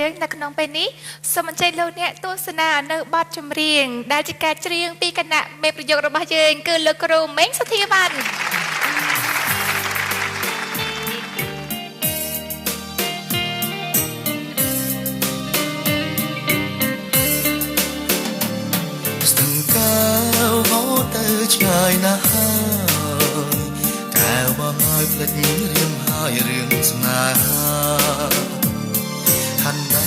យើងនៅក្នុងពេលនេះសូមអញ្ជើញលោកអ្នកទស្សនានៅបទចម្រៀងដែលជាការច្រៀងពីគណៈមេប្រយោគរបស់យើងគឺលោកគ្រូមេងសុធាវណ្ណស្ទឹងកៅហូរទៅឆ្ងាយណាស់ហើយកែវមកហើយភ្លេចរៀងហើយរឿងស្នេហាហាន់ដែ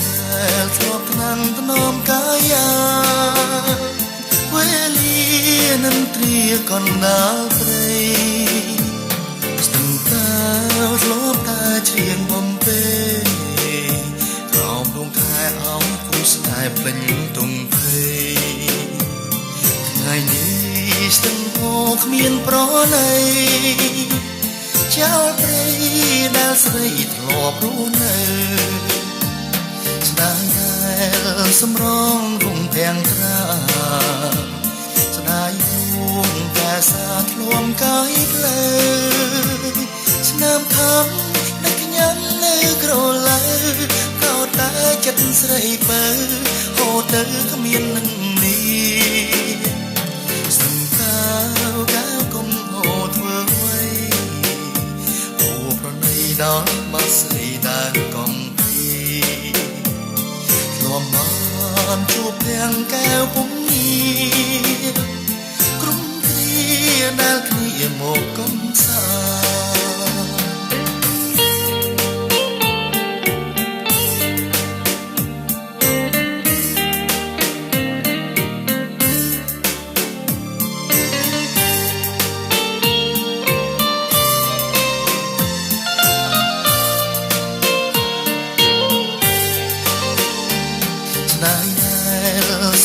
លធ្លាប់ថ្នាំងថ្នមកាយាវេលានឹងទ្រាកណ្ដាលព្រៃស្ទឹងកៅធ្លាប់តែច្រៀងបំពេក្រោមដួងខែអោគូស្នេហ៍ភ្លេចទុំភ័យថ្ងៃនេះស្ទឹងហូរគ្មានប្រណីចោលព្រៃដែលស្រីធ្លាប់រស់នៅស្ដាយដែលសម្រងរុងទាំងត្រាស្ដាយរួងតែសាធ្លួមកាយភ្លើស្នាមខំដឹកញ៉ាំនៅក្រឡៅកោតតែចិត្តស្រីពើហូរទៅគ្មាននឹងនេះស្ទឹងកៅកុំហូរធ្វើអ្វីហូរប្រណីដល់បាត់ស្រីដែលកំបានជួបទាំងកែវពុំងារក្រុមគ្រាដែលគ្នាមកកំសា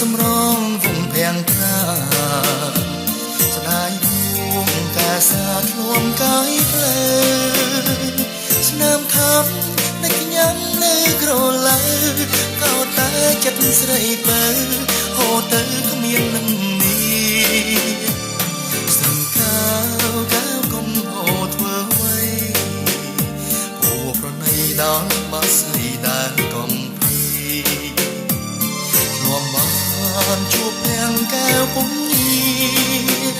សម្រងវងភាំងត្រាស្ដាយរួងកាសាធ្លួមកាយភ្លើស្នាមខំដឹកញ៉ាំនៅក្រឡៅកោតតែចិត្តស្រីពើហូរទៅគ្មាននឹងនេះស្ទឹងកៅកុំហូរធ្វើអ្វីហូរប្រណីដល់បាត់ស្រីដែលកំបានជួបទាំងកែវពុំងារ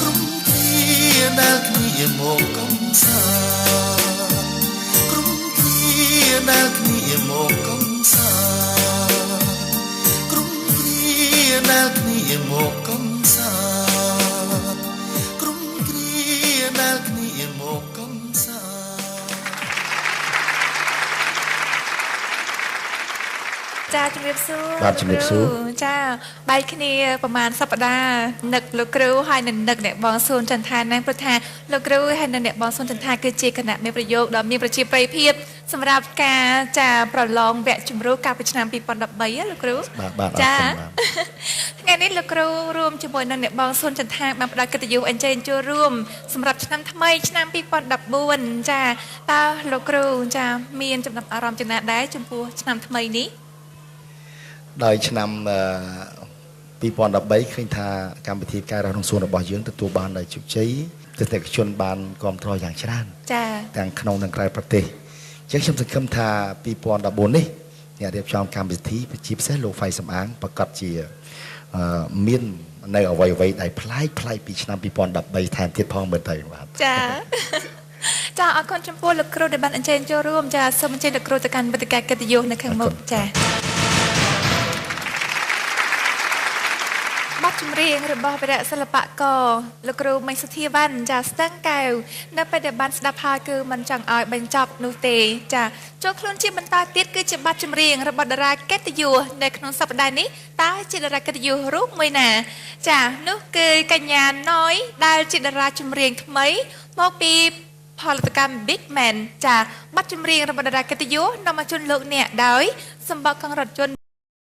ក្រុមគ្រាដែលគ្នាមកកំសាក្រុមគ្រាដែលគ្នាមកកំសាក្រុមគ្រាដែលគ្នាមកកំសាក្រុមគ្រាដែលគ្នាមកកំសាចាជំរាបសួរបាទជំរាបសួរចាបែកគ្នាប្រហែលសប្តាហ៍នឹកលោកគ្រូហើយនឹងនឹកអ្នកបងសួនចន្ទថាណាព្រោះថាលោកគ្រូហើយនឹងអ្នកបងសួនចន្ទថាគឺជាគណៈមេប្រយោគដ៏មានប្រជាប្រិយភាពសម្រាប់ការចាប្រឡងវគ្គជំរុះកាលពីឆ្នាំ2013លោកគ្រូចាថ្ងៃនេះលោកគ្រូរួមជាមួយនឹងអ្នកបងសួនចន្ទថាបានផ្ដល់កិត្តិយសអញ្ជើញចូលរួមសម្រាប់ឆ្នាំថ្មីឆ្នាំ2014ចាតើលោកគ្រូចាមានចំណាប់អារម្មណ៍ចំណាដែរចំពោះឆ្នាំថ្មីនេះដោយឆ្នាំ2013ឃើញថាកម្មវិធីការរស់ក្នុងសួនរបស់យើងទទួលបានដោយជោគជ័យទស្សនិកជនបានគាំទ្រយ៉ាងច្រើនចា៎ទាំងក្នុងនិងក្រៅប្រទេសអញ្ចឹងខ្ញុំសង្ឃឹមថា2014នេះអ្នករៀបចំកម្មវិធីជាពិសេសលោកហ្វៃសំអាងប្រកាសជាមាននៅអ្វីៗដែលប្លែកពីឆ្នាំ2013ថែមទៀតផងមើលទៅបាទចា៎ចាអរគុណចំពោះលោកគ្រូដែលបានអញ្ជើញចូលរួមចាសូមអញ្ជើញលោកគ្រូទៅកាន់វេទិកាកិត្តិយសនៅខាងមុខចាបទចម្រៀងរបស់វីរៈសិល្បករលោកគ្រូមេងសុធាវណ្ណចាស្ទឹងកែវនៅពេលដែលបានស្ដាប់ហើយគឺមិនចង់ឲ្យបញ្ចប់នោះទេចាចូលខ្លួនជាបន្តទៀតគឺជាបទចម្រៀងរបស់តារាកិត្តិយសនៅក្នុងសប្តាហ៍នេះតើជាតារាកិត្តិយសរូបមួយណាចានោះគឺកញ្ញាណយដែលជាតារាចម្រៀងថ្មីមកពីផលិតកម្ម Big Man ចាបទចម្រៀងរបស់តារាកិត្តិយសនាំមកជូនលោកអ្នកដោយសម្បកកងរថយន្ត